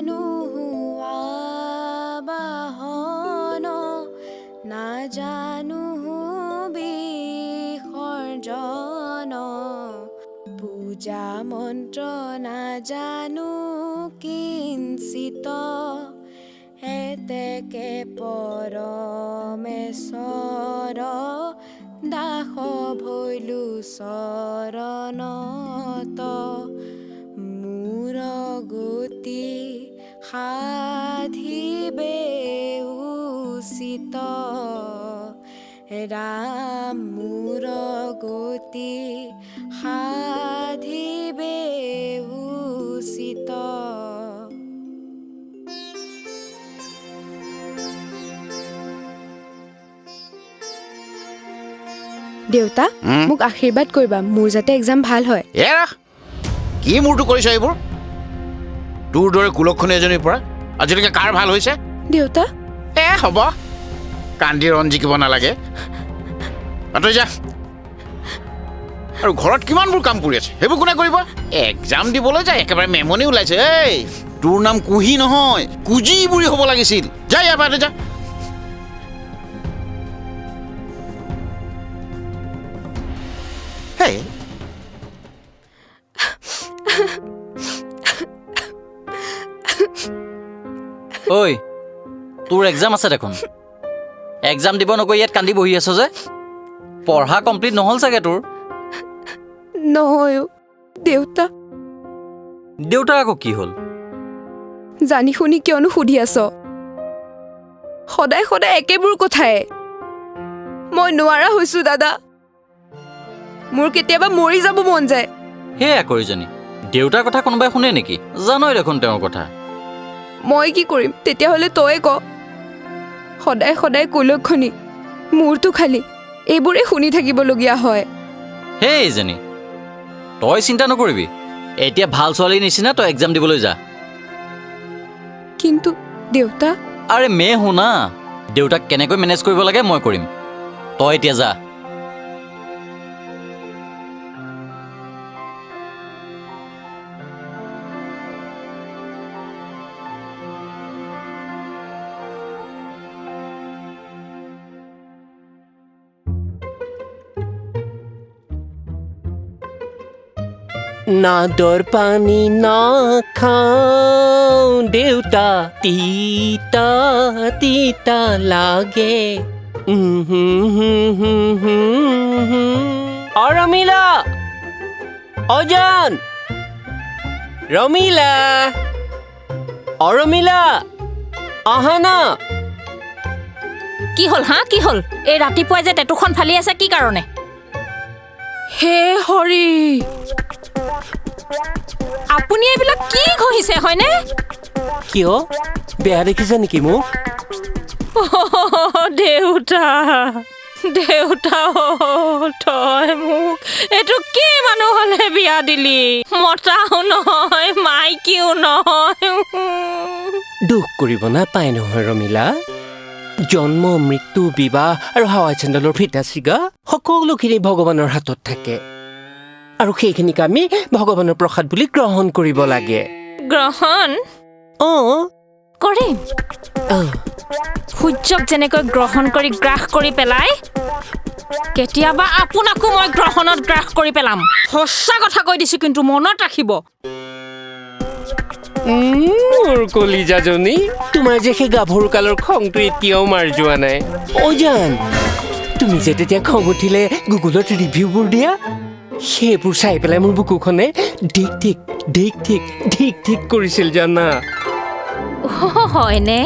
নাজানো হোৱা বাহন নাজানো বিসৰ্জন পূজা মন্ত্ৰ নাজানো কিঞ্চিত এতেকে পৰমেশ্বৰ দাস ভৈলু চৰণত মোৰ গতি সাধিবে উচিত ৰাম মোৰ গতি সাধিবে উচিত। দেউতা মোক আশীৰ্বাদ কৰিবা মোৰ যাতে এক্সাম ভাল হয়। কি মোৰটো কৰিছ এইবোৰ? তোৰ দৰে কুলক্ষণী এজনীৰ পৰা আজিলৈকে কাৰ ভাল হৈছে? দেউতা হ'ব কান্দি ৰণ জিকিব নালাগে, তই যা। আৰু ঘৰত কিমানবোৰ কাম কৰি আছে সেইবোৰ কোনে কৰিব? এক্সাম দিবলৈ যায় একেবাৰে মেমনি ওলাইছে। এই তোৰ নাম কুহি নহয় কুজি বুঢ়ী হ'ব লাগিছিল। যা ইয়াৰ পৰা যা। ঐ তোৰ এক্সাম আছে দেখোন, এক্সাম দিব নগৈ ইয়াত কান্দি বহি আছ যে? পঢ়া কমপ্লিট নহ'ল চাগে তোৰ? নহয় দেউতা। দেউতাৰ আকৌ কি হ'ল? জানি শুনি কিয়নো সুধি আছ? সদায় সদায় একেবোৰ কথাই। মই নোৱাৰা হৈছো দাদা, মোৰ কেতিয়াবা মৰি যাব মন যায়। সেয়া কৰিজনী, দেউতাৰ কথা কোনোবাই শুনে নেকি? জানই দেখোন তেওঁৰ কথা। মই কি কৰিম তেতিয়াহ'লে তয়ে ক। সদায় সদায় কুলক্ষণী, মোৰতো খালি এইবোৰে শুনি থাকিবলগীয়া হয়। হেই জনী, তই চিন্তা নকৰিবি, এতিয়া ভাল ছোৱালীৰ নিচিনা তই এক্সাম দিবলৈ যা। কিন্তু দেউতা। আৰে মে শুনা, দেউতাক কেনেকৈ মেনেজ কৰিব লাগে মই কৰিম, তই এতিয়া যা। নাদৰ পানী নাখাওঁ দেউতা, তিতা তিতা লাগে। ৰমিলা, অজান, ৰমিলা, ৰমিলা আহা না। কি হ'ল হা? কি হ'ল? এই ৰাতিপুৱাই যে টেটুখন ফালি আছে কি কাৰণে? হে হৰি, আপুনি এইবিলাক কি ঘঁহিছে হয়নে? কিয় বেয়া দেখিছে নেকি মোক? দেউতা দেউতা তই মোক এইটো কি মানুহ হ'লে বিয়া দিলি? মতাও নহয় মাইকীও নহয়। দুখ কৰিব নাপায় নহয় ৰমিলা। জন্ম, মৃত্যু, বিবাহ আৰু হাৱাই চেণ্ডেলৰ ফিটা চিগা সকলোখিনি ভগৱানৰ হাতত থাকে, আৰু সেইখিনিক আমি ভগৱানৰ প্ৰসাদ বুলি গ্ৰহণ কৰিব লাগে। গ্ৰহণ কৰিম। সূৰ্যক যেনেকৈ গ্ৰহণ কৰি গ্ৰাস কৰি পেলাই, কেতিয়াবা আপোনাকো মই গ্ৰহণত গ্ৰাস কৰি পেলাম। সঁচা কথা কৈ দিছো, কিন্তু মনত ৰাখিব। মোৰ কলিজাজনী, তোমাৰ যে সেই গাভৰু কালৰ খংটো এতিয়াও মাৰ যোৱা নাই। অজান, তুমি যে তেতিয়া খং উঠিলে গুগলত ৰিভিউবোৰ দিয়া, সেইবোৰ চাই পেলাই মোৰ বুকুখনে ঢিক ঢিক ঢিক ঢিক ঢিক ঢিক কৰিছিল জানা। হয়নে?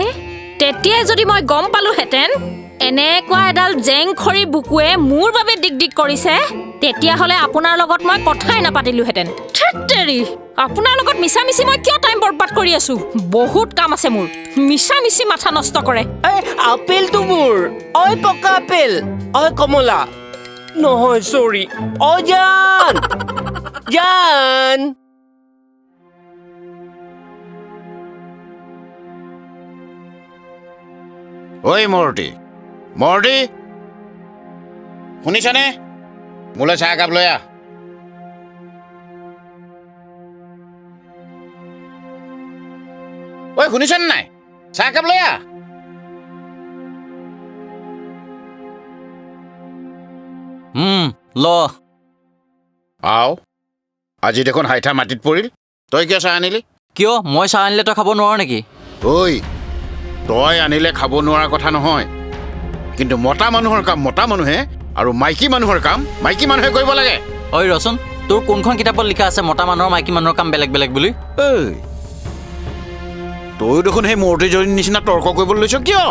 তেতিয়াই যদি মই গম পালোহেঁতেন এনেকুৱা এডাল জেংখৰি বুকুৱে মোৰ বাবে দিক দিক কৰিছে, তেতিয়াহ'লে আপোনাৰ লগত মই কথাই নাপাতিলোহেঁতেন। থেত্তেৰি, আপোনাৰ লগত মিছা মিছি মই কিয় টাইম বৰবাদ কৰি আছো? বহুত কাম আছে মোৰ। মিছা মিছি মাথা নষ্ট কৰে। আপেলটো মোৰ, অই পকা আপেল, অই কমলা নহয়, চৰি, অজান জান। ঐ মৰটি, মৰটি শুনিছনে? মোলৈ চাহ একাপ লৈ আহ। ঐ শুনিছনে নাই চাহ একাপ লৈ আহ ল আও আজি দেখোন হাইঠা মাটিত পৰিল তই কিয় চাহ আনিলি কিয় মই চাহ আনিলে তই খাব নোৱাৰ নেকি ঐ তই আনিলে খাব নোৱাৰা কথা নহয় কিন্তু মতা মানুহৰ কাম মতা মানুহে আৰু মাইকী মানুহৰ কাম মাইকী মানুহে কৰিব লাগে ঐ ৰচোন তোৰ কোনখন কিতাপত লিখা আছে মতা মানুহৰ মাইকী মানুহৰ কাম বেলেগ বেলেগ বুলি ঐ তই দেখোন সেই মূৰ্তিজনীৰ নিচিনা তৰ্ক কৰিবলৈ লৈছ কিয়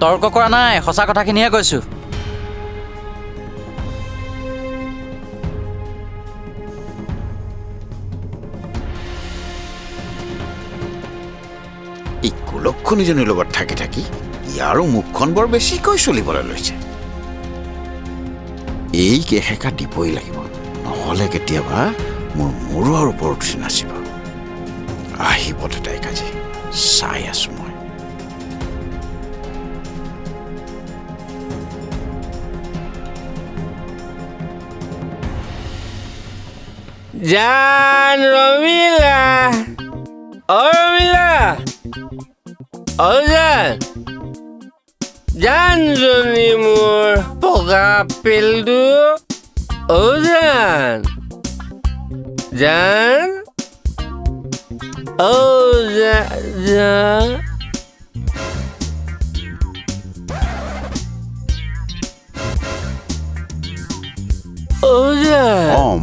তৰ্ক কৰা নাই সঁচা কথাখিনিহে কৈছোঁ এই কুলক্ষণীজনীৰ লগত থাকি থাকি ইয়াৰো মুখখন বৰ বেছিকৈ চলিবলৈ লৈছে এই কেহেকা দিবই লাগিব নহ'লে কেতিয়াবা মোৰ মূৰৰ ওপৰত উঠি নাচিব আহিব তাইক আজি চাই আছো মই জান ৰমিলা ৰমিলা জান জানজনী মোৰ বগা পেলটো জান জান জান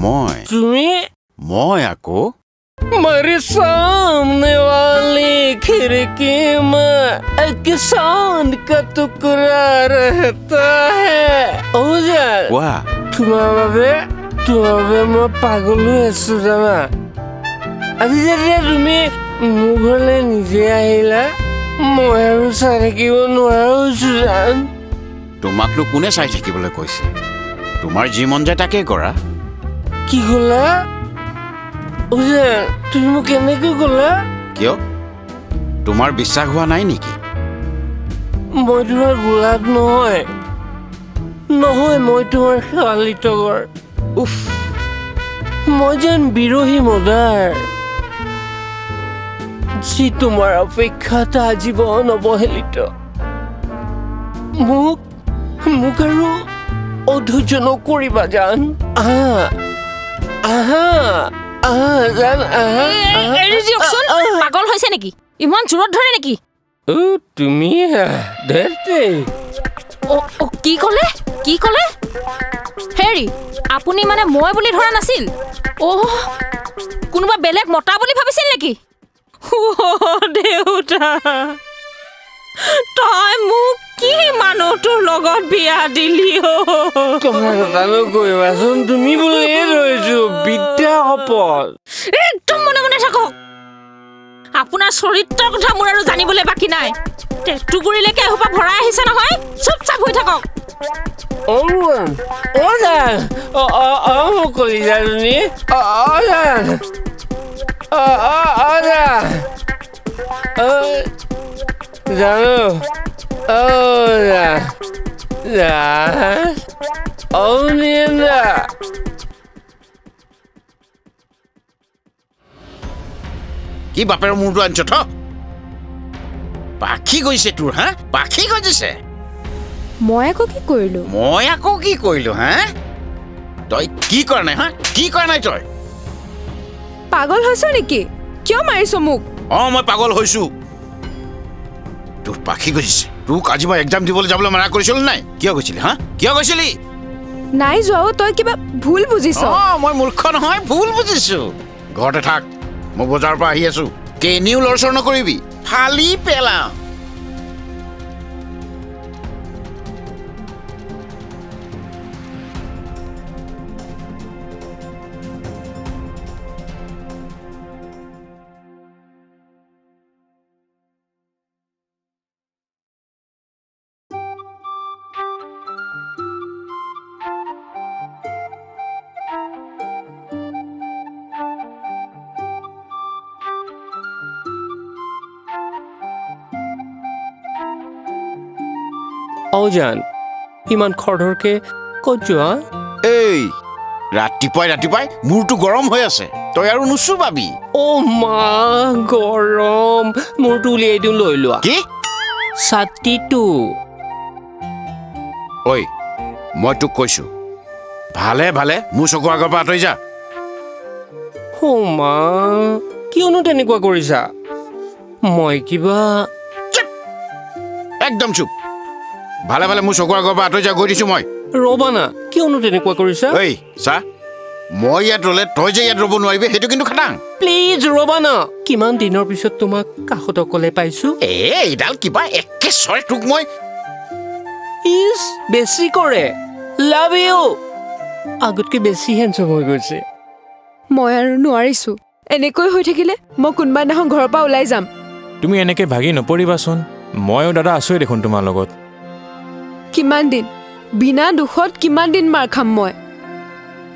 মই তুমি মই আকৌ मेरे सामने वाली खिड़की में एक चांद का टुकड़ा रहता है কোৱা তোমাৰ বাবে মই পাগল হৈ আছো জানা আজি যেতিয়া তুমি মোৰ ঘৰলৈ নিজে আহিলা মই আৰু চাই থাকিব নোৱাৰা হৈছো জান তোমাকনো কোনে চাই থাকিবলৈ কৈছে তোমাৰ যি মন যায় তাকে কৰা কি ক'লা তুমি মোক কেনেকৈ ক'লা কিয় তোমাৰ বিশ্বাস হোৱা নাই নেকি মই তোমাৰ গোলাপ নহয় মই তোমাৰ শেৱালি তগৰ উফ মই যেন বিৰহী মদাৰ যি তোমাৰ অপেক্ষাত আজীৱন অৱহেলিত মোক আৰু অধৈৰ্য নকৰিবা জান জান এৰি দিয়কচোন পাগল হৈছে নেকি ইমান জোৰত ধৰে নেকি তুমি কি ক'লে হেৰি আপুনি মানে মই বুলি ধৰা নাছিল কোনোবা বেলেগ মতা বুলি ভাবিছিল নেকি দেউতা তই মোক কি মানুহটোৰ লগত বিয়া দিলি নকৰিবাচোন তুমি বুলিয়ে ৰৈছো বিদ্যা শপত একদম মনে মনে থাকক আপোনাৰ চৰিত্ৰৰ কথা মোৰ আৰু জানিবলৈ বাকী নাই টুকুৰিলৈকে এসোপা ভৰাই আহিছে নহয় চুপচাপ হৈ থাকক কলিজাজনী জানো কি বাপেৰ মূৰটো আনিছ থ পাখি গৈছে তোৰ হা পাখি গজিছে মই আকৌ কি কৰিলো হা তই কি কৰা নাই হা কি কৰা নাই তই পাগল হৈছ নেকি কিয় মাৰিছ মোক মই পাগল হৈছো তোৰ পাখি গজিছে তোক আজি মই এক্সাম দিবলৈ যাবলৈ মানা কৰিছিলো নাই কিয় গৈছিলি হা কিয় গৈছিলি নাই যোৱাও তই কিবা ভুল বুজিছ মই মূৰ্খ নহয় ভুল বুজিছো ঘৰতে থাক মই বজাৰৰ পৰা আহি আছো কেনিও লৰচৰ নকৰিবি ফালি পেলাম জান ইমান খৰধৰকে ক'ত যোৱা এই ৰাতিপুৱাই মূৰটো গৰম হৈ আছে তই আৰু নুচুবাবি। অ' মা গৰম, মোৰটো উলিয়াই দিওঁ, লৈ লোৱা। কি? ছাতিটো। ঐ মই তোক কৈছো, ভালে ভালে মোৰ চকুৰ আগৰ পৰা আঁতৰি যা। অ' মা কিয়নো তেনেকুৱা কৰিছা? মই কিবা একদম চুপ, ভালে ভালে মোৰ চকুৰ আগৰ পৰা আঁতৰি যা, গৈ দিছো মই। ৰ'বা না, কিয়নো তেনেকুৱা কৰিছা? ঐ চা, মই ইয়াত ৰ'লে তই যে ইয়াত ৰ'ব নোৱাৰিবি সেইটো কিন্তু খাটাং। প্লিজ ৰ'বা না, কিমান দিনৰ পিছত তোমাক কাষত অকলে পাইছো। এইডাল কিবা একেচৰে তোক মই। ইজ বেছি কৰে, লাভ ইউ। আগতকৈ বেছি হেণ্ডছম হৈ গৈছে। মই আৰু নোৱাৰিছোঁ। এনেকৈ হৈ থাকিলে মই কোনোবা দিনাখন ঘৰৰ পৰা ওলাই যাম। তুমি এনেকৈ ভাগি নপৰিবাচোন, ময়ো দাদা আছোৱেই দেখোন তোমাৰ লগত। কিমান দিন বিনা দুখত কিমান দিন মাৰ খাম মই?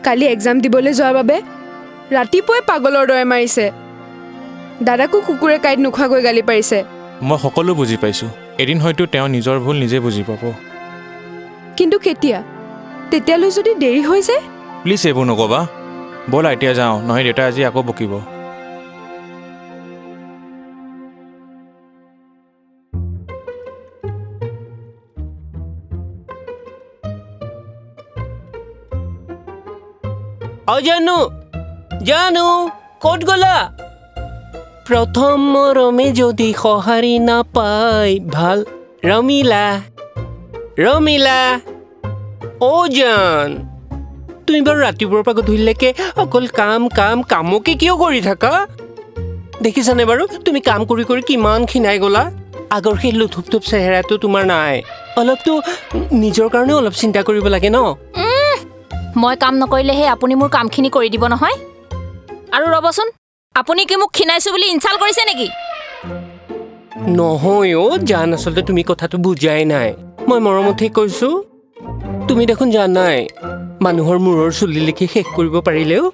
কালি এক্সাম দিবলৈ যোৱাৰ বাবে ৰাতিপুৱাই পাগলৰ দৰে মাৰিছে। দাদাকো কুকুৰে কাঁইট নোখোৱাকৈ গালি পাৰিছে। মই সকলো বুজি পাইছোঁ, এদিন হয়তো তেওঁ নিজৰ ভুল নিজে বুজি পাব। কিন্তু কেতিয়া? তেতিয়ালৈ যদি দেৰি হৈ যায়? প্লিজ এইবোৰ নক'বা, ব'লা এতিয়া যাওঁ, নহয় দেউতাই আজি আকৌ বকিব। জানো জানো ক'ত গ'লা? প্ৰথম মৰমে যদি সঁহাৰি নাপায় ভাল। ৰমিলা ৰমিলা, অ' জান তুমি বাৰু ৰাতিপুৱাৰ পৰা গধূলিলৈকে অকল কাম কাম কামকে কিয় কৰি থাকা? দেখিছানে বাৰু তুমি কাম কৰি কৰি কিমান ক্ষীণাই গ'লা? আগৰ সেই লুথুপথুপ চেহেৰাটো তোমাৰ নাই। অলপতো নিজৰ কাৰণে অলপ চিন্তা কৰিব লাগে ন। মই কাম নকৰিলেহে আপুনি মোৰ কামখিনি কৰি দিব নহয়। আৰু ৰ'বচোন, আপুনি কি মোক ক্ষীণাইছোঁ বুলি ইনচাল্ট কৰিছে নেকি? নহয় অ' জান, আচলতে তুমি কথাটো বুজাই নাই। মই মৰমতহে কৈছোঁ। তুমি দেখোন জানাই, মানুহৰ মূৰৰ চুলিলৈকে শেষ কৰিব পাৰিলেও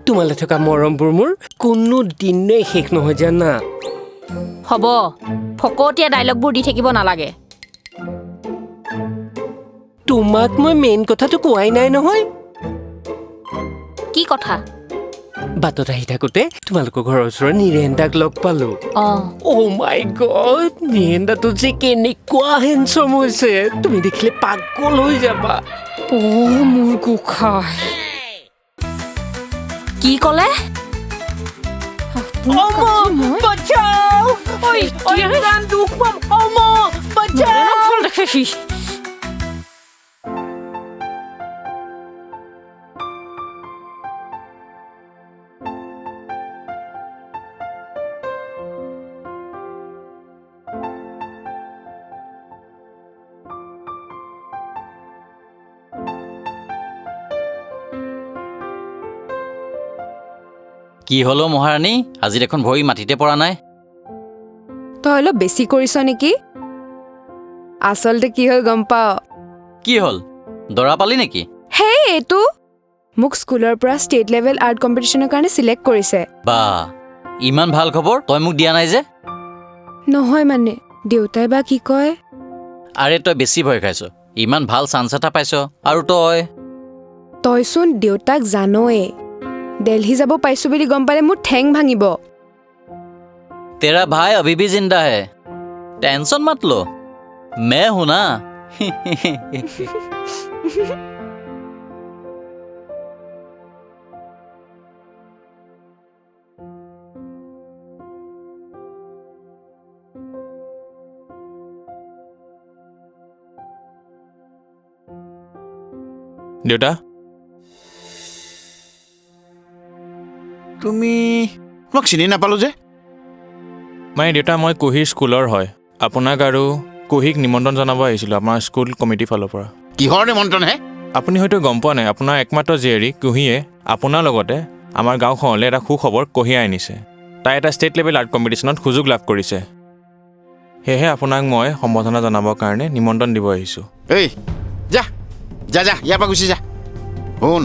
তোমালৈ থকা মৰমবোৰ মোৰ কোনো দিনেই শেষ নহয় জানা। হ'ব, ফকতীয়া ডাইলগবোৰ দি থাকিব নালাগে। তোমাক মই মেইন কথাটো কোৱাই নাই নহয়। কি কথা? বাটত আহি থাকোঁতে তোমালোকৰ ঘৰৰ ওচৰৰ নীৰেণ দাক লগ পালোঁ। অ' মাই গড, নীৰেণ দাটো যে কেনেকুৱা হেণ্ডছম হৈছে, তুমি দেখিলে পাগল হৈ যাবা। অ' মোৰ গোসাঁই, কি ক'লে? কি হ'লো মহাৰাণী, আজি দেখোন ভৰি মাটিতে পৰা নাই। তই অলপ বেছি কৰিছ নেকি? আচলতে কি হ'ল গম পাৱ? কি হ'ল, দৰা পালি নেকি? হেই, এইটো মোক স্কুলৰ পৰা ষ্টেট লেভেল আৰ্ট কম্পিটিশ্যনৰ কাৰণে চিলেক্ট কৰিছে। বা, ইমান ভাল খবৰ, তই মোক দিয়া নাই যে? নহয় মানে দেউতাই বা কি কয়। আৰে তই বেছি ভয় খাইছ, ইমান ভাল চান্স এটা পাইছ আৰু তইচোন দেউতাক জানয়ে, দিল্লী যাব পাইছো বুলি গম পালে মোৰ ঠেং ভাঙিব। তেৰা ভাই অভি ভি জিন্দা হে, টেনচন মত লো, मैं हूं ना। দেউতা, তুমি তোমাক চিনি নাপালো যে। মানে দেউতা মই কুহিৰ স্কুলৰ হয়, আপোনাক আৰু কুহিক নিমন্ত্ৰণ জনাব আহিছিলোঁ আমাৰ স্কুল কমিটিৰ ফালৰ পৰা। কিহৰ নিমন্ত্ৰণ হে? আপুনি হয়তো গম পোৱা নাই, আপোনাৰ একমাত্ৰ জীয়ৰী কুহিয়ে আপোনাৰ লগতে আমাৰ গাঁওখনলৈ এটা সুখবৰ কঢ়িয়াই আনিছে। তাই এটা ষ্টেট লেভেল আৰ্ট কম্পিটিশ্যনত সুযোগ লাভ কৰিছে। সেয়েহে আপোনাক মই সম্বৰ্ধনা জনাবৰ কাৰণে নিমন্ত্ৰণ দিব আহিছোঁ। এই যা যা যা, ইয়াৰ পৰা গুচি যা। শুন,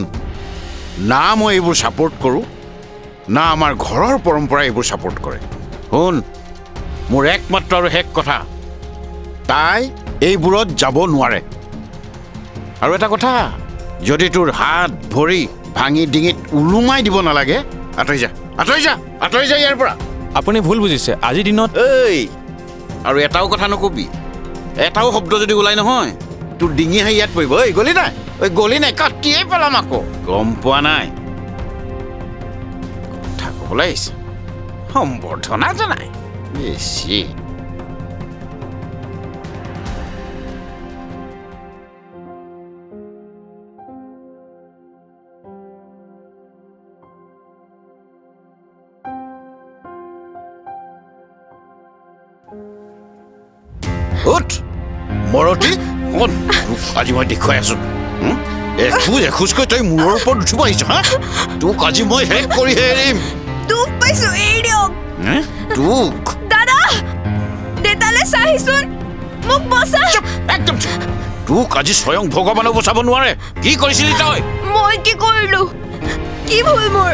না মই এইবোৰ ছাপোৰ্ট কৰোঁ, না আমাৰ ঘৰৰ পৰম্পৰা এইবোৰ ছাপোৰ্ট কৰে। শুন, মোৰ একমাত্ৰ আৰু শেষ কথা, তাই এইবোৰত যাব নোৱাৰে। আৰু এটা কথা, যদি তোৰ হাত ভৰি ভাঙি ডিঙিত ওলোমাই দিব নালাগে আঁতৰি যা আঁতৰি যা আঁতৰি যা ইয়াৰ পৰা। আপুনি ভুল বুজিছে, আজিৰ দিনত এই আৰু এটাও কথা নকবি, এটাও শব্দ যদি ওলাই নহয় তোৰ ডিঙি আহি ইয়াত পৰিব। ঐ গলি নাই, ঐ গলি নাই, কাটিয়েই পেলাম আকৌ। গম পোৱা নাই কথা ক'বলৈ আহিছে, সম্বৰ্ধনা জনাই বেছি। উঠ মৰতি, আজি মই দেখুৱাই আছো। এখোজকৈ তই মূৰৰ ওপৰত উঠিব আহিছ হা? তোক আজি মই শেষ কৰিহে এৰিম। দুখ পাইছো, এৰি দিয়ক। তোক দাদা, দেতালে চাহিচোন, মোক বচা। একদম চুপ। তোক আজি স্বয়ং ভগৱানেও বচাব নোৱাৰে। কি কৰিছিলি তই? মই কি কৰিলো? কি ভুল মোৰ?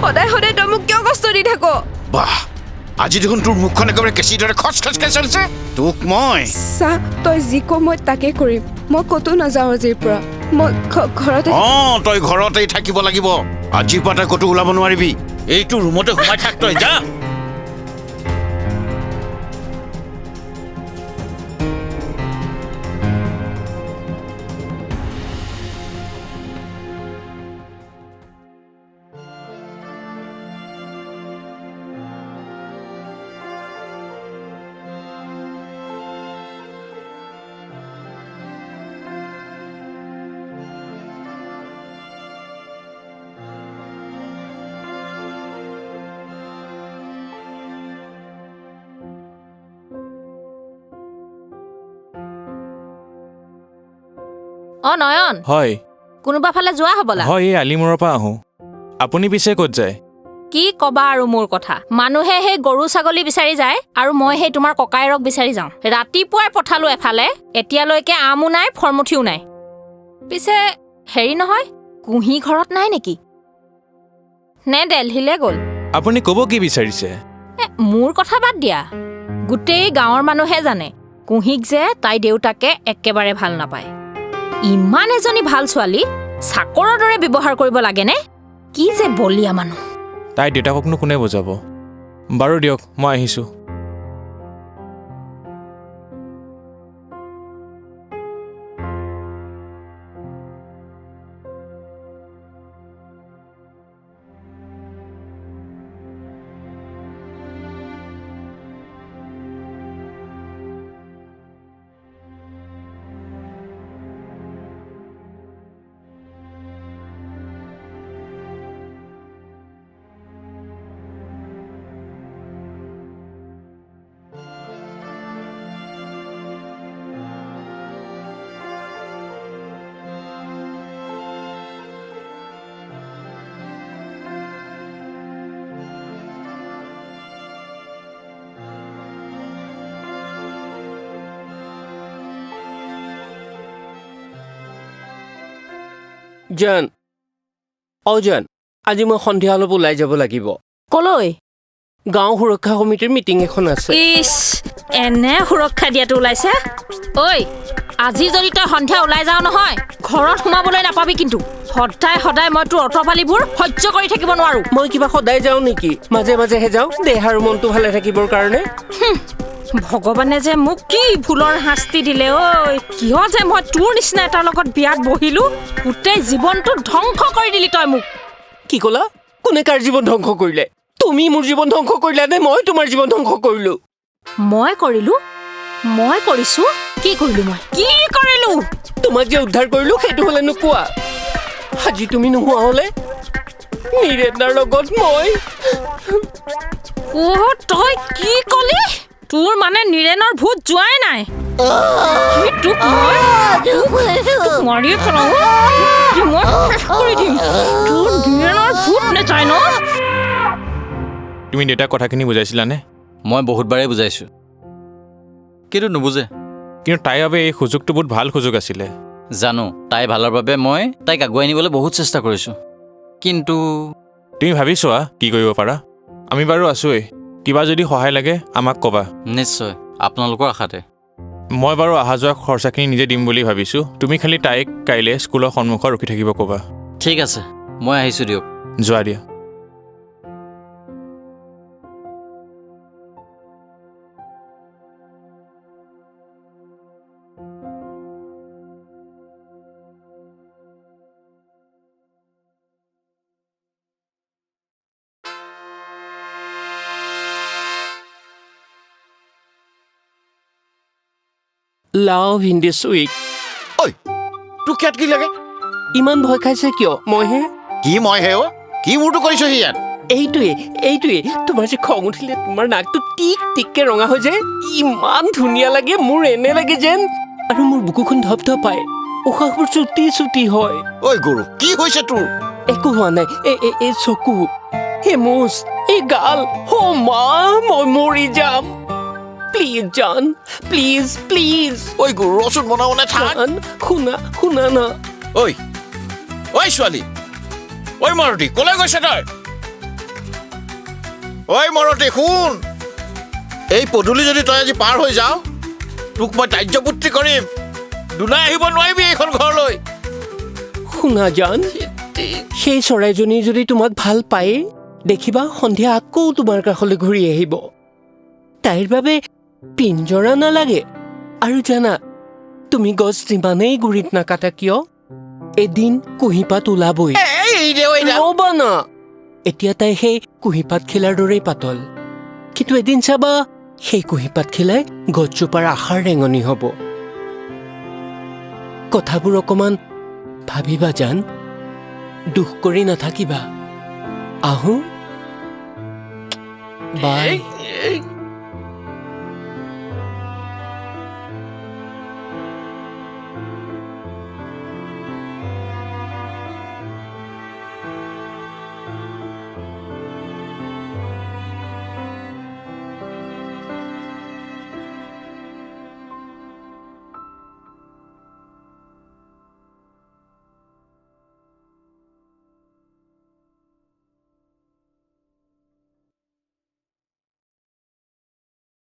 সদায় সদায় তই মোক কিয় কষ্ট দি থাক? বাহ, আজি দেখোন তোৰ মুখখন একেবাৰে কেঁচিৰ দৰে খচখচকে চলিছে। তোক মই চা, তই যি ক মই তাকে কৰিম। মই ক'তো নাযাওঁ আজিৰ পৰা। মই ঘৰতে তই ঘৰতেই থাকিব লাগিব। আজিৰ পৰা তই ক'তো ওলাব নোৱাৰিবি। এইটো ৰুমতে সোমাই থাক, তই যা। নয়ন, হয় কোনোবা ফালে যোৱা হ'বলা। হয়, এই আলিমূৰৰ পৰা আহোঁ। আপুনি পিছে ক'ত যায়? কি কবা আৰু মোৰ কথা, মানুহে সেই গৰু ছাগলী বিচাৰি যায় আৰু মই সেই তোমাৰ ককাইৰক বিচাৰি যাওঁ। ৰাতিপুৱাই পঠালো এফালে, এতিয়ালৈকে আমো নাই ফৰমুঠিও নাই। পিছে হেৰি নহয়, কুঁহি ঘৰত নাই নেকি? নে দেলহিলে গ'ল? আপুনি ক'ব কি বিচাৰিছে? মোৰ কথা বাদ দিয়া, গোটেই গাঁৱৰ মানুহে জানে কুঁহিক যে তাই দেউতাকে একেবাৰে ভাল নাপায়। ইমান এজনী ভাল ছোৱালী চাকৰৰ দৰে ব্যৱহাৰ কৰিব লাগেনে? কি যে বলিয়া মানুহ। তাই দেউতাককনো কোনে বুজাব? বাৰু দিয়ক, মই আহিছোঁ। জান, জান, আজি মই সন্ধিয়া অলপ ওলাই যাব লাগিব। কলৈ? গাঁও সুৰক্ষা সমিতিৰ মিটিং এখন আছে। ইছ, এনে সুৰক্ষা দিয়াটো ওলাইছে। ঐ, আজি যদি তই সন্ধিয়া ওলাই যাও নহয়, ঘৰত সোমাবলৈ নাপাবি কিন্তু। সদায় সদায় মই তোৰ অটপালিবোৰ সহ্য কৰি থাকিব নোৱাৰো। মই কিবা সদায় যাওঁ নেকি? মাজে মাজেহে যাওঁ, দেহ আৰু মনটো ভালে থাকিবৰ কাৰণে। ভগৱানে যে মোক কি ভুলৰ শাস্তি দিলে। ঐ, কিয় যে মই তোৰ নিচিনা এটাৰ লগত বিয়াত বহিলো। গোটেই জীৱনটো ধ্বংস কৰি দিলি তই মোক। কি ক'লা? কোনে কাৰ জীৱন ধ্বংস কৰিলে? তুমি মোৰ জীৱন ধ্বংস কৰিলা নে মই তোমাৰ জীৱন ধ্বংস কৰিলো? মই কৰিলো? মই কৰিছো? কি কৰিলো মই? কি কৰিলো? তোমাক যে উদ্ধাৰ কৰিলো সেইটো হ'লেনো কোৱা। আজি তুমি নোহোৱা হ'লে নীৰেন্দাৰ লগত মই। তই কি কলি? তোৰ মানে নীৰেনৰ ভূত যোৱাই নাই? তোক মাৰিয়ে পেলাও, মই শেষ কৰি দিম। তোৰ নীৰেনৰ ভূত নেযায় ন? তুমি দেউতাক কথাখিনি বুজাইছিলানে? মই বহুতবাৰেই বুজাইছোঁ, কিন্তু নুবুজে। কিন্তু তাইৰ বাবে এই সুযোগটো বহুত ভাল সুযোগ আছিলে। জানো, তাই ভালৰ বাবে মই তাইক আগুৱাই নিবলৈ বহুত চেষ্টা কৰিছোঁ, কিন্তু তুমি ভাবি চোৱা কি কৰিব পাৰা। আমি বাৰু আছোৱেই, কিবা যদি সহায় লাগে আমাক ক'বা। নিশ্চয়, আপোনালোকৰ আশাতে। মই বাৰু অহা যোৱা খৰচাখিনি নিজে দিম বুলি ভাবিছোঁ। তুমি খালি তাইক কাইলৈ স্কুলৰ সন্মুখত ৰখি থাকিব ক'বা। ঠিক আছে, মই আহিছোঁ দিয়ক। যোৱা দিয়া। Love in this week. ঐ তোক ইয়াত কি লাগে? ইমান ভয় খাইছে কিয়? মইহে কি মই হে অ' কি মোৰটো কৰিছহি ইয়াত? এইটোৱে তোমাৰ যে খং উঠিলে তোমাৰ নাকটো টিক টিককে ৰঙা হৈ যায়, ইমান ধুনীয়া লাগে। মোৰ এনে লাগে যেন, আৰু মোৰ বুকুখন ধপধপায়, উশাহবোৰ চুটি চুটি হয়। ঐ গৰু কি হৈছে তোৰ? একো হোৱা নাই। এই চকু, এই মোচ, এই গাল, অ' মা মই মৰি যাম। প্লিজ জান, প্লিজ প্লিজ ঐ গৰু ৰচোন বনাব নে থাক। জান, শুনা না। ঐ ছোৱালী, ঐ মাৰুতি, ক'লৈ গৈছে তই? ঐ মাৰুতি শুন, এই পদূলি যদি তই আজি পাৰ হৈ যাওঁ, তোক মই তাৰ্যপুত্ৰী কৰিম। দুনাই আহিব নোৱাৰিবি এইখন ঘৰলৈ। শুনা জান, সেই চৰাইজনী যদি তোমাক ভাল পায়, দেখিবা সন্ধিয়া আকৌ তোমাৰ কাষলৈ ঘূৰি আহিব। তাইৰ বাবে পিঞ্জৰা নালাগে। আৰু জানা, তুমি গছ যিমানেই গুৰিত নাকাটা কিয়, এদিন কুঁহিপাত ওলাবই। ৰ'বা না, এতিয়া তাই সেই কুঁহিপাত খিলাৰ দৰেই পাতল, কিন্তু এদিন চাবা সেই কুঁহিপাত খিলাই গছজোপাৰ আশাৰ ৰেঙনি হ'ব। কথাবোৰ অকমান ভাবিবা জান, দুখ কৰি নাথাকিবা। আহোঁ, বাই।